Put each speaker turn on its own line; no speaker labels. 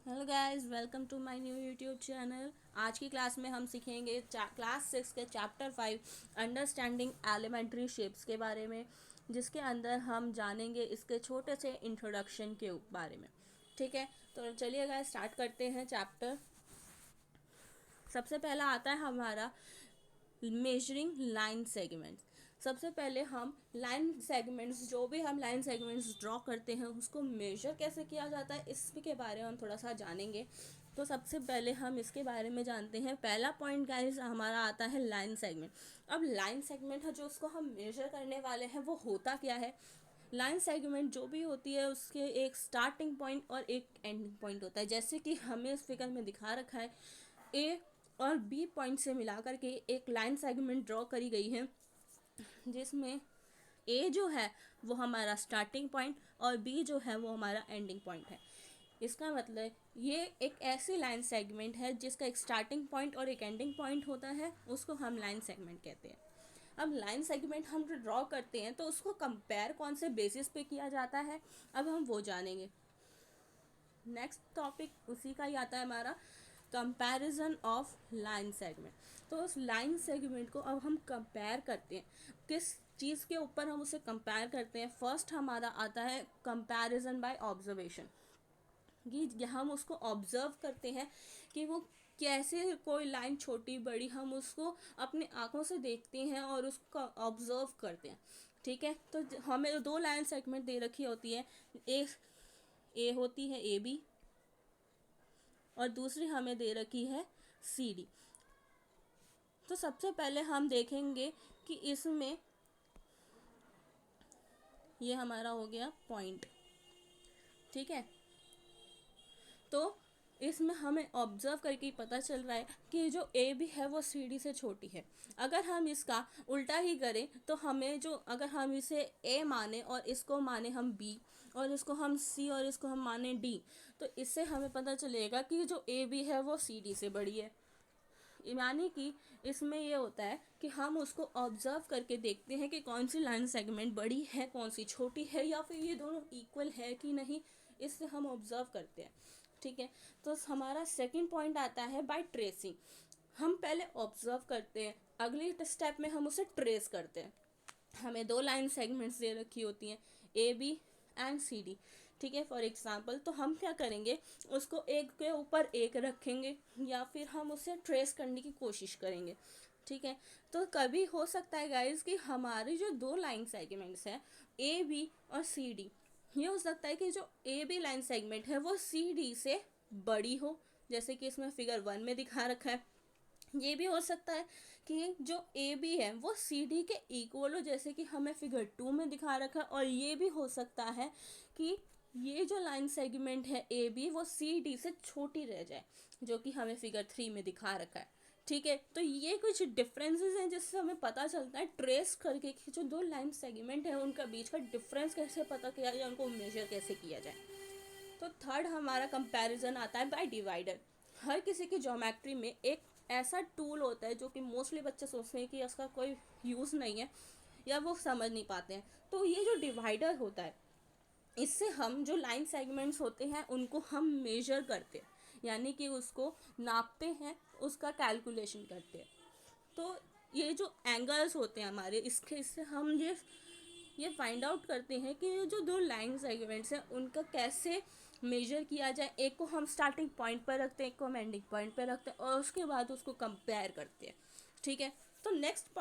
Hello guys, welcome to my new YouTube channel. आज की class में हम सीखेंगे क्लास 6 के चैप्टर 5 अंडरस्टैंडिंग एलिमेंट्री शेप्स के बारे में, जिसके अंदर हम जानेंगे इसके छोटे से इंट्रोडक्शन के बारे में। ठीक है, तो चलिए गाइस स्टार्ट करते हैं चैप्टर। सबसे पहला आता है हमारा मेजरिंग लाइन सेगमेंट्स। सबसे पहले हम लाइन सेगमेंट्स, जो भी हम लाइन सेगमेंट्स ड्रॉ करते हैं उसको मेजर कैसे किया जाता है इसके बारे में हम थोड़ा सा जानेंगे। तो सबसे पहले हम इसके बारे में जानते हैं। पहला पॉइंट गाइस हमारा आता है लाइन सेगमेंट। अब लाइन सेगमेंट है जो उसको हम मेजर करने वाले हैं वो होता क्या है। लाइन सेगमेंट जो भी होती है उसके एक स्टार्टिंग पॉइंट और एक एंडिंग पॉइंट होता है, जैसे कि हमें इस फिगर में दिखा रखा है। ए और बी पॉइंट से मिलाकर के एक लाइन सेगमेंट ड्रॉ करी गई है, जिसमें ए जो है वो हमारा स्टार्टिंग पॉइंट और बी जो है वो हमारा एंडिंग पॉइंट है। इसका मतलब ये एक ऐसी लाइन सेगमेंट है जिसका एक स्टार्टिंग पॉइंट और एक एंडिंग पॉइंट होता है, उसको हम लाइन सेगमेंट कहते हैं। अब लाइन सेगमेंट हम जो ड्रॉ करते हैं तो उसको कंपेयर कौन से बेसिस पे किया जाता है, अब हम वो जानेंगे। नेक्स्ट टॉपिक उसी का ही आता है हमारा, कंपैरिजन ऑफ लाइन सेगमेंट। तो उस लाइन सेगमेंट को अब हम कंपेयर करते हैं, किस चीज़ के ऊपर हम उसे कंपेयर करते हैं। फर्स्ट हमारा आता है कंपैरिजन बाय ऑब्जर्वेशन, कि हम उसको ऑब्जर्व करते हैं कि वो कैसे कोई लाइन छोटी बड़ी हम उसको अपनी आंखों से देखते हैं और उसको ऑब्जर्व करते हैं। ठीक है, तो हमें दो लाइन सेगमेंट दे रखी होती है। ए होती है ए बी और दूसरी हमें दे रखी है सी डी। तो सबसे पहले हम देखेंगे कि इसमें ये हमारा हो गया पॉइंट। ठीक है, तो इसमें हमें ऑब्जर्व करके पता चल रहा है कि जो ए बी है वो सी डी से छोटी है। अगर हम इसका उल्टा ही करें तो हमें जो, अगर हम इसे ए माने और इसको माने हम बी और इसको हम सी और इसको हम माने डी, तो इससे हमें पता चलेगा कि जो ए बी है वो सी डी से बड़ी है। यानी कि इसमें ये होता है कि हम उसको ऑब्जर्व करके देखते हैं कि कौन सी लाइन सेगमेंट बड़ी है कौन सी छोटी है, या फिर ये दोनों इक्वल है कि नहीं, इससे हम ऑब्जर्व करते हैं। ठीक है, तो हमारा सेकंड पॉइंट आता है बाय ट्रेसिंग। हम पहले ऑब्जर्व करते हैं, अगली स्टेप में हम उसे ट्रेस करते हैं। हमें दो लाइन सेगमेंट्स दे रखी होती हैं, A B and C D. ठीक है, फॉर एग्जांपल तो हम क्या करेंगे, उसको एक के ऊपर एक रखेंगे या फिर हम उसे ट्रेस करने की कोशिश करेंगे। ठीक है, तो कभी हो सकता है गाइज कि हमारी जो दो लाइन सेगमेंट्स हैं ए बी और सी डी, ये हो सकता है कि जो ए बी लाइन सेगमेंट है वो सी डी से बड़ी हो, जैसे कि इसमें फिगर 1 में दिखा रखा है। ये भी हो सकता है कि जो ए बी है वो सी डी के इक्वल हो, जैसे कि हमें फिगर 2 में दिखा रखा है। और ये भी हो सकता है कि ये जो लाइन सेगमेंट है ए बी वो सी डी से छोटी रह जाए, जो कि हमें फिगर 3 में दिखा रखा है। ठीक है, तो ये कुछ डिफरेंसेस हैं जिससे हमें पता चलता है ट्रेस करके कि जो दो लाइन सेगमेंट है उनका बीच का डिफरेंस कैसे पता किया जाए, उनको मेजर कैसे किया जाए। तो थर्ड हमारा कंपैरिजन आता है बाय डिवाइडर। हर किसी की ज्योमेट्री में एक ऐसा टूल होता है जो कि मोस्टली बच्चे सोचते हैं कि उसका कोई यूज़ नहीं है या वो समझ नहीं पाते हैं। तो ये जो डिवाइडर होता है, इससे हम जो लाइन सेगमेंट्स होते हैं उनको हम मेजर करते हैं, यानी कि उसको नापते हैं, उसका कैलकुलेशन करते हैं। तो ये जो एंगल्स होते हैं हमारे, इसके इससे हम ये फाइंड आउट करते हैं कि जो दो लाइन सेगमेंट्स हैं उनका कैसे मेजर किया जाए। एक को हम स्टार्टिंग पॉइंट पर रखते हैं, एक को हम एंडिंग पॉइंट पर रखते हैं और उसके बाद उसको कंपेयर करते हैं। ठीक है, तो नेक्स्ट